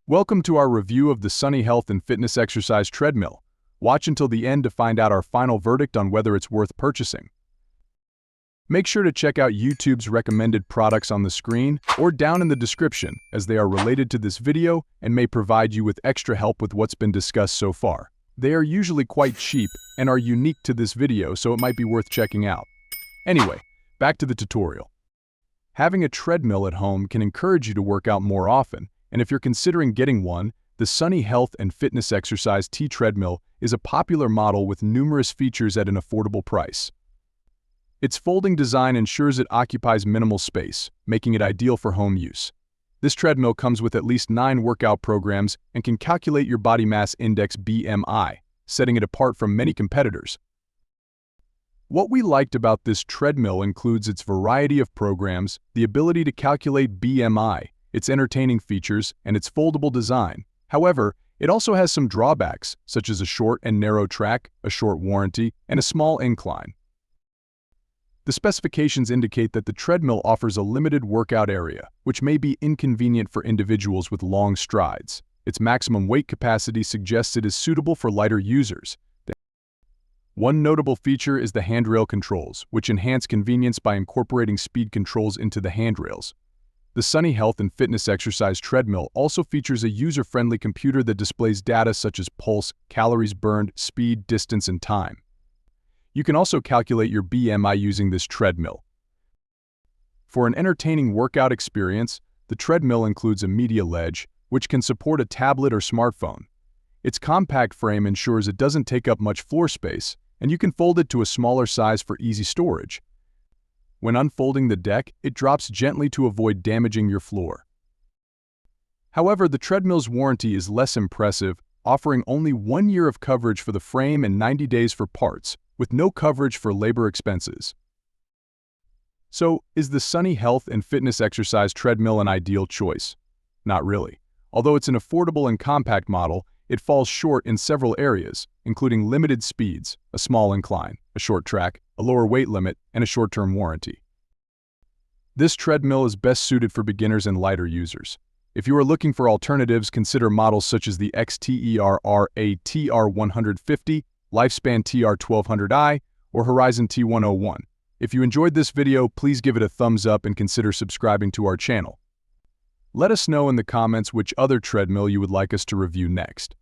Welcome to our review of the Sunny Health and Fitness Exercise Treadmill. Watch until the end to find out our final verdict on whether it's worth purchasing. Make sure to check out YouTube's recommended products on the screen or down in the description, as they are related to this video and may provide you with extra help with what's been discussed so far. They are usually quite cheap and are unique to this video, so it might be worth checking out. Anyway, back to the tutorial. Having a treadmill at home can encourage you to work out more often, and if you're considering getting one, the Sunny Health and Fitness Exercise Treadmill is a popular model with numerous features at an affordable price. Its folding design ensures it occupies minimal space, making it ideal for home use. This treadmill comes with at least 9 workout programs and can calculate your body mass index (BMI), setting it apart from many competitors. What we liked about this treadmill includes its variety of programs, the ability to calculate BMI, its entertaining features, and its foldable design. However, it also has some drawbacks, such as a short and narrow track, a short warranty, and a small incline. The specifications indicate that the treadmill offers a limited workout area, which may be inconvenient for individuals with long strides. Its maximum weight capacity suggests it is suitable for lighter users. One notable feature is the handrail controls, which enhance convenience by incorporating speed controls into the handrails. The Sunny Health and Fitness Exercise Treadmill also features a user-friendly computer that displays data such as pulse, calories burned, speed, distance, and time. You can also calculate your BMI using this treadmill. For an entertaining workout experience, the treadmill includes a media ledge, which can support a tablet or smartphone. Its compact frame ensures it doesn't take up much floor space, and you can fold it to a smaller size for easy storage. When unfolding the deck, it drops gently to avoid damaging your floor. However, the treadmill's warranty is less impressive, offering only 1 year of coverage for the frame and 90 days for parts, with no coverage for labor expenses. So, is the Sunny Health and Fitness Exercise Treadmill an ideal choice? Not really. Although it's an affordable and compact model, it falls short in several areas, including limited speeds, a small incline, a short track, a lower weight limit, and a short-term warranty. This treadmill is best suited for beginners and lighter users. If you are looking for alternatives, consider models such as the XTER RA TR150, Lifespan TR1200i, or Horizon T101. If you enjoyed this video, please give it a thumbs up and consider subscribing to our channel. Let us know in the comments which other treadmill you would like us to review next.